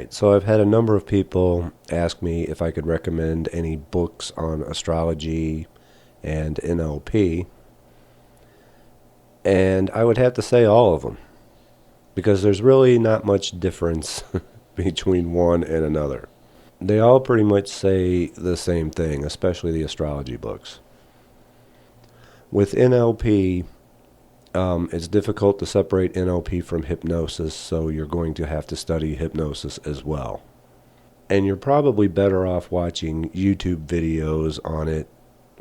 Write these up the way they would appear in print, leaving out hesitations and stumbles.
Alright, so I've had a number of people ask me if I could recommend any books on astrology and NLP, and I would have to say all of them, because there's really not much difference between one and another. They all pretty much say the same thing, especially the astrology books. With NLP, it's difficult to separate NLP from hypnosis, so you're going to have to study hypnosis as well. And you're probably better off watching YouTube videos on it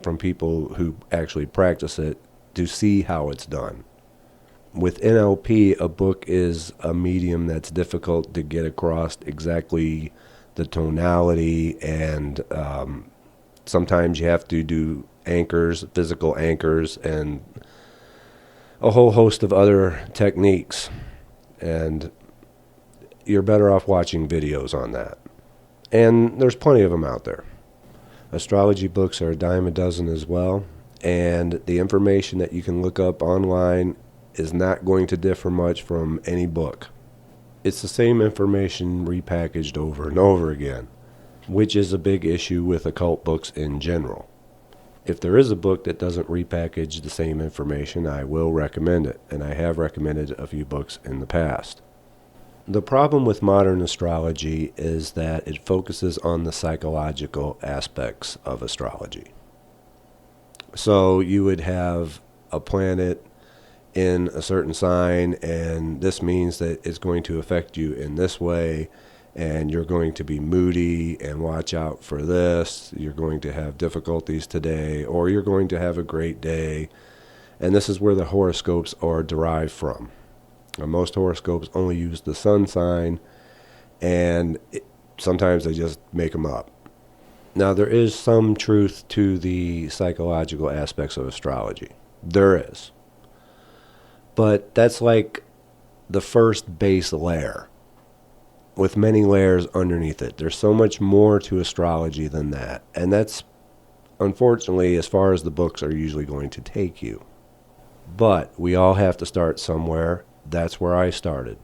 from people who actually practice it to see how it's done. With NLP, a book is a medium that's difficult to get across exactly the tonality, and sometimes you have to do anchors, physical anchors, and a whole host of other techniques, and you're better off watching videos on that. And there's plenty of them out there. Astrology books are a dime a dozen as well, and the information that you can look up online is not going to differ much from any book. It's the same information repackaged over and over again, which is a big issue with occult books in general. If there is a book that doesn't repackage the same information, I will recommend it, and I have recommended a few books in the past. The problem with modern astrology is that it focuses on the psychological aspects of astrology. So you would have a planet in a certain sign, and this means that it's going to affect you in this way, and you're going to be moody, and watch out for this. You're going to have difficulties today, or you're going to have a great day. And this is where the horoscopes are derived from. Most horoscopes only use the sun sign, and sometimes they just make them up. Now, there is some truth to the psychological aspects of astrology. There is. But that's like the first base layer, with many layers underneath it. There's so much more to astrology than that. And that's, unfortunately, as far as the books are usually going to take you. But we all have to start somewhere. That's where I started.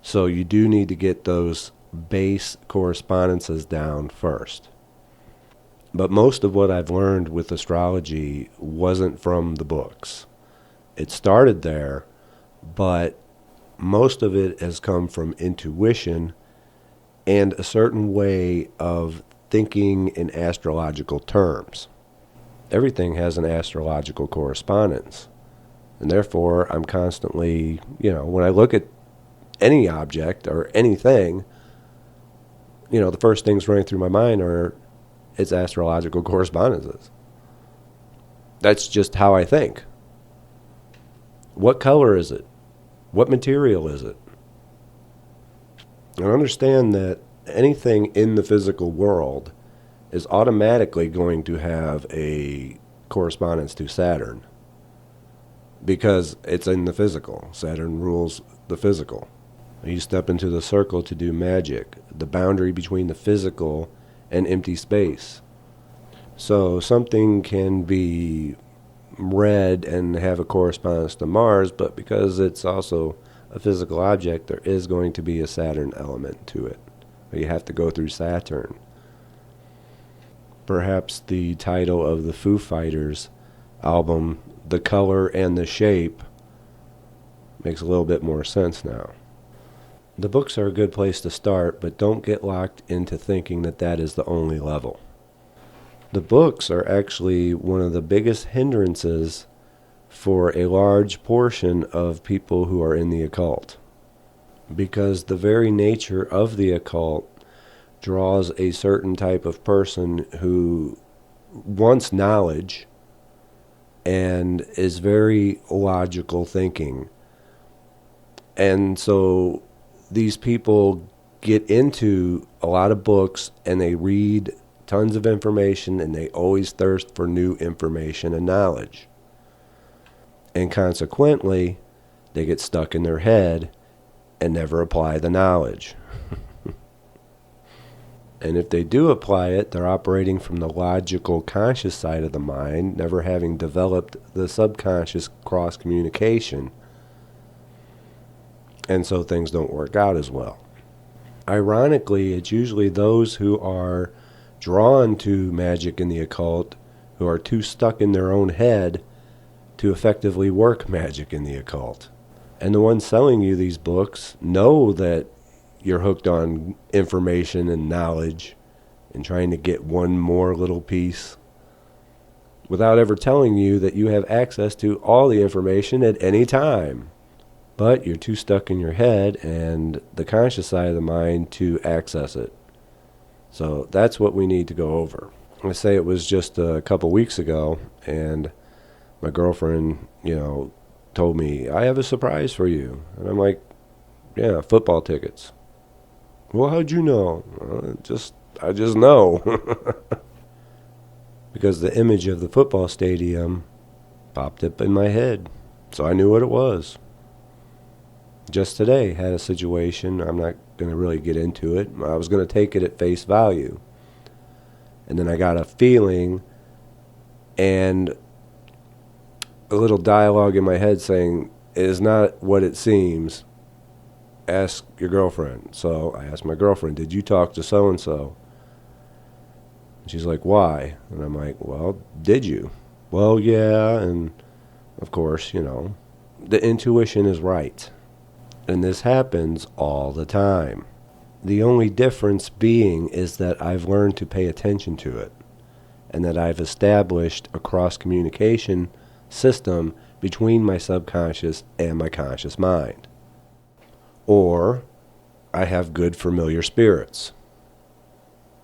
So you do need to get those base correspondences down first. But most of what I've learned with astrology wasn't from the books. It started there, but most of it has come from intuition and a certain way of thinking in astrological terms. Everything has an astrological correspondence. And therefore, I'm constantly, when I look at any object or anything, the first things running through my mind are its astrological correspondences. That's just how I think. What color is it? What material is it? And understand that anything in the physical world is automatically going to have a correspondence to Saturn, because it's in the physical. Saturn rules the physical. You step into the circle to do magic, the boundary between the physical and empty space. So something can be red and have a correspondence to Mars, but because it's also a physical object, there is going to be a Saturn element to it. You have to go through Saturn. Perhaps the title of the Foo Fighters album, The Color and the Shape, makes a little bit more sense now. The books are a good place to start, but don't get locked into thinking that that is the only level. The books are actually one of the biggest hindrances for a large portion of people who are in the occult, because the very nature of the occult draws a certain type of person who wants knowledge and is very logical thinking. And so these people get into a lot of books and they read tons of information, and they always thirst for new information and knowledge. And consequently, they get stuck in their head and never apply the knowledge. And if they do apply it, they're operating from the logical conscious side of the mind, never having developed the subconscious cross-communication. And so things don't work out as well. Ironically, it's usually those who are drawn to magic and the occult who are too stuck in their own head to effectively work magic in the occult. And the ones selling you these books know that you're hooked on information and knowledge and trying to get one more little piece without ever telling you that you have access to all the information at any time. But you're too stuck in your head and the conscious side of the mind to access it. So that's what we need to go over. I say it was just a couple weeks ago, and my girlfriend, told me, I have a surprise for you. And I'm like, yeah, football tickets. Well, how'd you know? I just know. Because the image of the football stadium popped up in my head. So I knew what it was. Just today, had a situation. I'm not going to really get into it. I was going to take it at face value. And then I got a feeling and a little dialogue in my head saying, it is not what it seems. Ask your girlfriend. So I asked my girlfriend, did you talk to so-and-so? And she's like, why? And I'm like, well, did you? Well, yeah, and of course, the intuition is right. And this happens all the time. The only difference being is that I've learned to pay attention to it, and that I've established a cross-communication system between my subconscious and my conscious mind. Or I have good familiar spirits,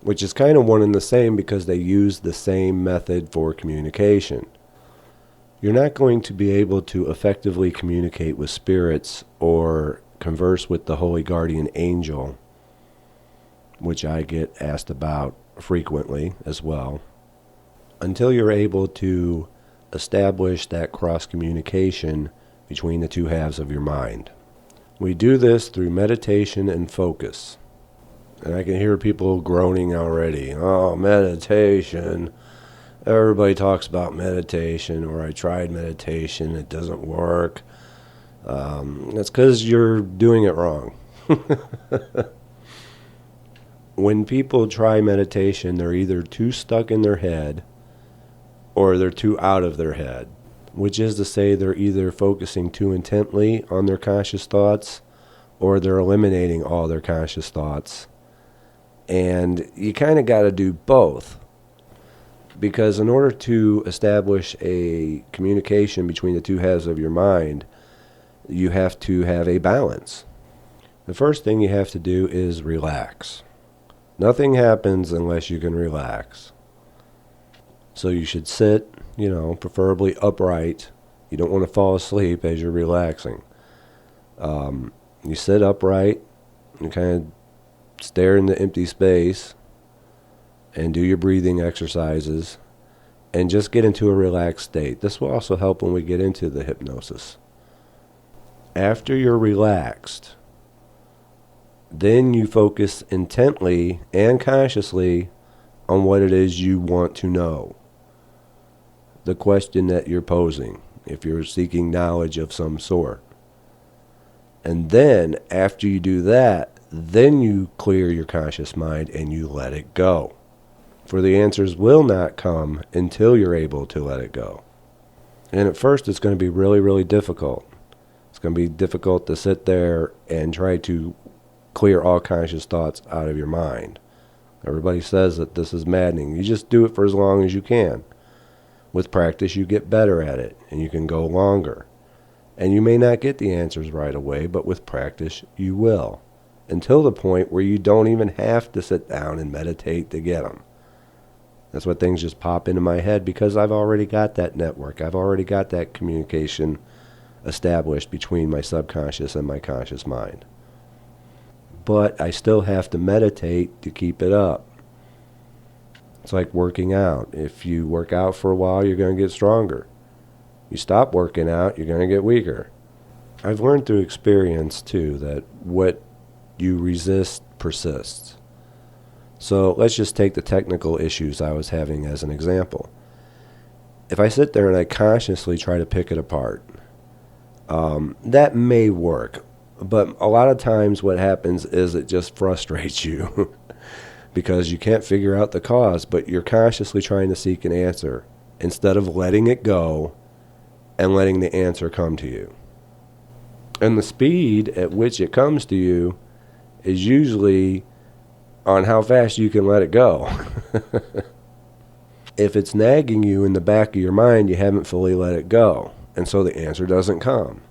which is kind of one and the same because they use the same method for communication. You're not going to be able to effectively communicate with spirits or converse with the holy guardian angel, which I get asked about frequently as well, until you're able to establish that cross-communication between the two halves of your mind. We do this through meditation and focus. And I can hear people groaning already. Oh, meditation. Everybody talks about meditation, or I tried meditation, it doesn't work. That's because you're doing it wrong. When people try meditation, they're either too stuck in their head or they're too out of their head, which is to say they're either focusing too intently on their conscious thoughts or they're eliminating all their conscious thoughts. And you kind of got to do both, because in order to establish a communication between the two halves of your mind, you have to have a balance. The first thing you have to do is relax. Nothing happens unless you can relax. So you should sit, preferably upright. You don't want to fall asleep as you're relaxing. You sit upright and kind of stare into empty space and do your breathing exercises and just get into a relaxed state. This will also help when we get into the hypnosis. After you're relaxed, then you focus intently and consciously on what it is you want to know. The question that you're posing, if you're seeking knowledge of some sort. And then, after you do that, then you clear your conscious mind and you let it go. For the answers will not come until you're able to let it go. And at first it's going to be really, really difficult. It's going to be difficult to sit there and try to clear all conscious thoughts out of your mind. Everybody says that this is maddening. You just do it for as long as you can. With practice, you get better at it, and you can go longer. And you may not get the answers right away, but with practice, you will. Until the point where you don't even have to sit down and meditate to get them. That's what things just pop into my head because I've already got that network. I've already got that communication established between my subconscious and my conscious mind. But I still have to meditate to keep it up. It's like working out. If you work out for a while, you're going to get stronger. You stop working out, you're going to get weaker. I've learned through experience, too, that what you resist persists. So let's just take the technical issues I was having as an example. If I sit there and I consciously try to pick it apart, that may work. But a lot of times what happens is it just frustrates you because you can't figure out the cause, but you're consciously trying to seek an answer instead of letting it go and letting the answer come to you. And the speed at which it comes to you is usually on how fast you can let it go. If it's nagging you in the back of your mind, you haven't fully let it go, and so the answer doesn't come.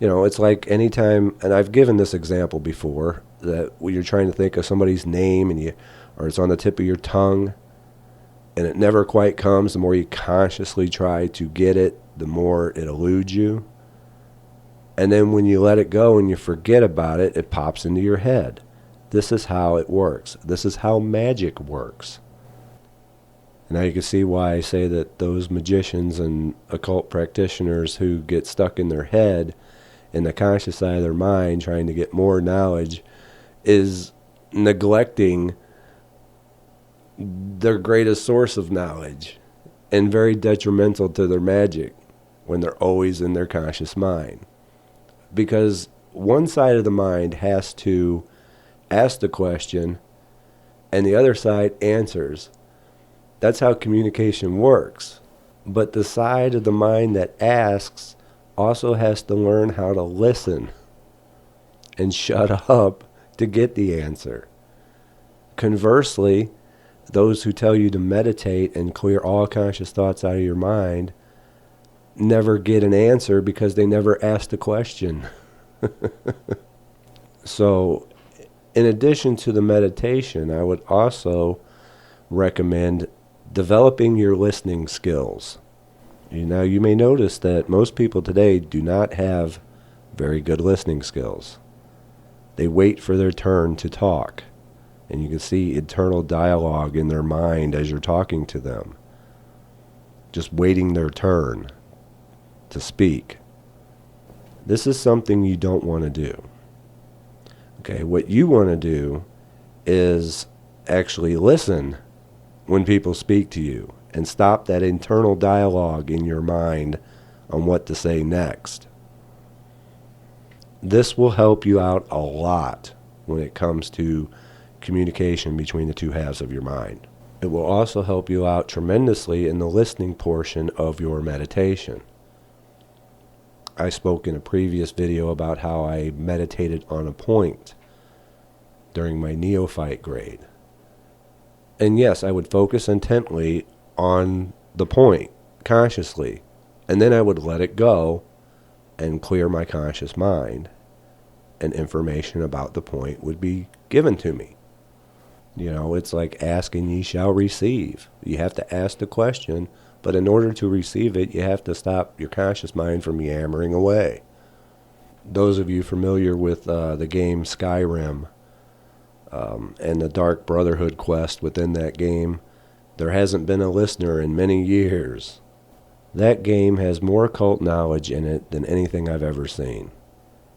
It's like anytime, and I've given this example before, that when you're trying to think of somebody's name or it's on the tip of your tongue, and it never quite comes, the more you consciously try to get it, the more it eludes you. And then when you let it go and you forget about it, it pops into your head. This is how it works. This is how magic works. And now you can see why I say that those magicians and occult practitioners who get stuck in their head, in the conscious side of their mind, trying to get more knowledge, is neglecting their greatest source of knowledge and very detrimental to their magic when they're always in their conscious mind. Because one side of the mind has to ask the question and the other side answers. That's how communication works. But the side of the mind that asks also has to learn how to listen and shut up to get the answer. Conversely, those who tell you to meditate and clear all conscious thoughts out of your mind never get an answer because they never ask the question. So, in addition to the meditation, I would also recommend developing your listening skills. Now, you may notice that most people today do not have very good listening skills. They wait for their turn to talk, and you can see internal dialogue in their mind as you're talking to them, just waiting their turn to speak. This is something you don't want to do. Okay, what you want to do is actually listen when people speak to you and stop that internal dialogue in your mind on what to say next. This will help you out a lot when it comes to communication between the two halves of your mind. It will also help you out tremendously in the listening portion of your meditation. I spoke in a previous video about how I meditated on a point during my neophyte grade. And yes, I would focus intently on the point, consciously, and then I would let it go and clear my conscious mind, and information about the point would be given to me. It's like ask and ye shall receive. You have to ask the question, but in order to receive it, you have to stop your conscious mind from yammering away. Those of you familiar with the game Skyrim and the Dark Brotherhood quest within that game, there hasn't been a listener in many years. That game has more occult knowledge in it than anything I've ever seen,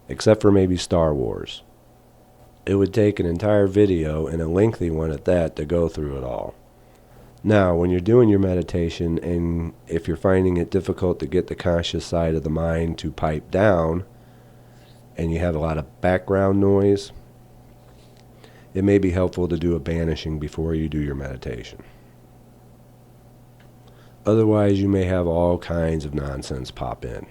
except for maybe Star Wars. It would take an entire video, and a lengthy one at that, to go through it all. Now, when you're doing your meditation, and if you're finding it difficult to get the conscious side of the mind to pipe down, and you have a lot of background noise, it may be helpful to do a banishing before you do your meditation. Otherwise, you may have all kinds of nonsense pop in.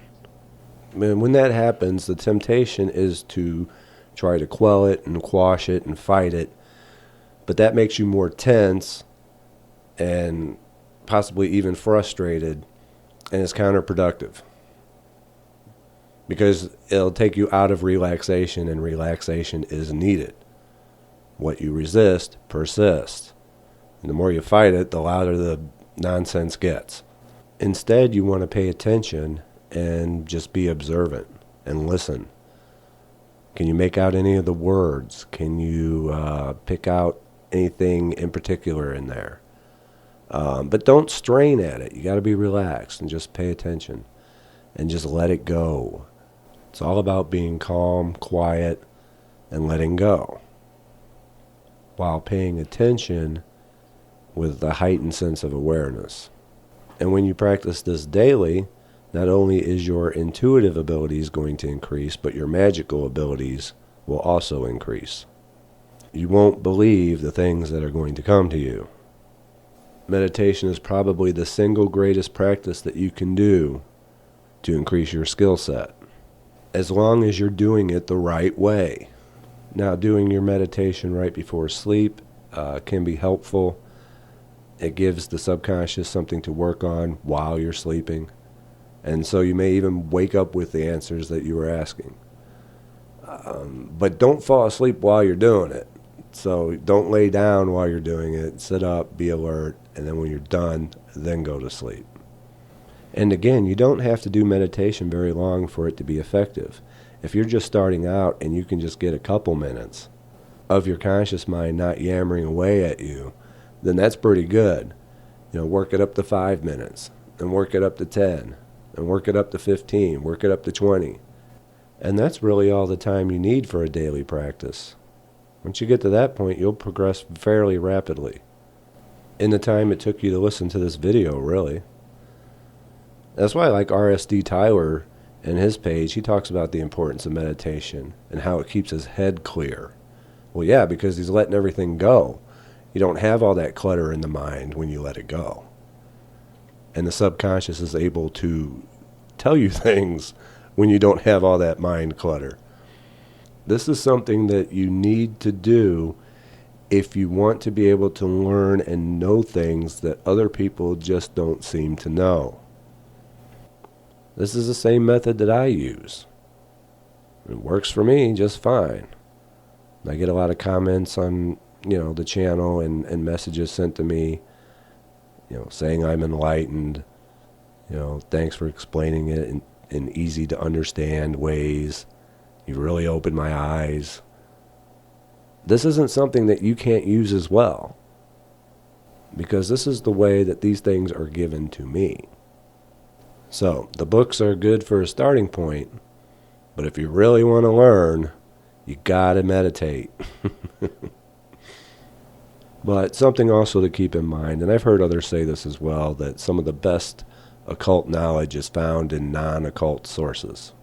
And when that happens, the temptation is to try to quell it and quash it and fight it, but that makes you more tense and possibly even frustrated, and it's counterproductive because it'll take you out of relaxation, and relaxation is needed. What you resist persists, and the more you fight it, the louder the nonsense gets. Instead, you want to pay attention and just be observant and listen. Can you make out any of the words? Can you pick out anything in particular in there? But don't strain at it. You got to be relaxed and just pay attention and just let it go. It's all about being calm, quiet, and letting go, while paying attention with a heightened sense of awareness. And when you practice this daily, not only is your intuitive abilities going to increase, but your magical abilities will also increase. You won't believe the things that are going to come to you. Meditation is probably the single greatest practice that you can do to increase your skill set, as long as you're doing it the right way. Now, doing your meditation right before sleep can be helpful. It gives the subconscious something to work on while you're sleeping. And so you may even wake up with the answers that you were asking. But don't fall asleep while you're doing it. So don't lay down while you're doing it. Sit up, be alert, and then when you're done, then go to sleep. And again, you don't have to do meditation very long for it to be effective. If you're just starting out and you can just get a couple minutes of your conscious mind not yammering away at you, then that's pretty good. Work it up to 5 minutes, and work it up to 10, and work it up to 15, work it up to 20. And that's really all the time you need for a daily practice. Once you get to that point, you'll progress fairly rapidly. In the time it took you to listen to this video, really. That's why I like R.S.D. Tyler and his page. He talks about the importance of meditation and how it keeps his head clear. Well, yeah, because he's letting everything go. You don't have all that clutter in the mind when you let it go. And the subconscious is able to tell you things when you don't have all that mind clutter. This is something that you need to do if you want to be able to learn and know things that other people just don't seem to know. This is the same method that I use. It works for me just fine. I get a lot of comments on, the channel and messages sent to me, saying I'm enlightened. Thanks for explaining it in easy to understand ways. You really opened my eyes. This isn't something that you can't use as well, because this is the way that these things are given to me. So, the books are good for a starting point, but if you really want to learn, you gotta meditate. But something also to keep in mind, and I've heard others say this as well, that some of the best occult knowledge is found in non-occult sources,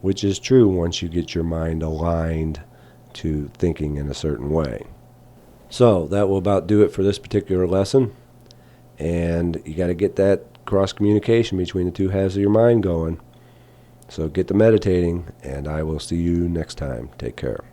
which is true once you get your mind aligned to thinking in a certain way. So that will about do it for this particular lesson, and you got to get that cross-communication between the two halves of your mind going. So get to meditating, and I will see you next time. Take care.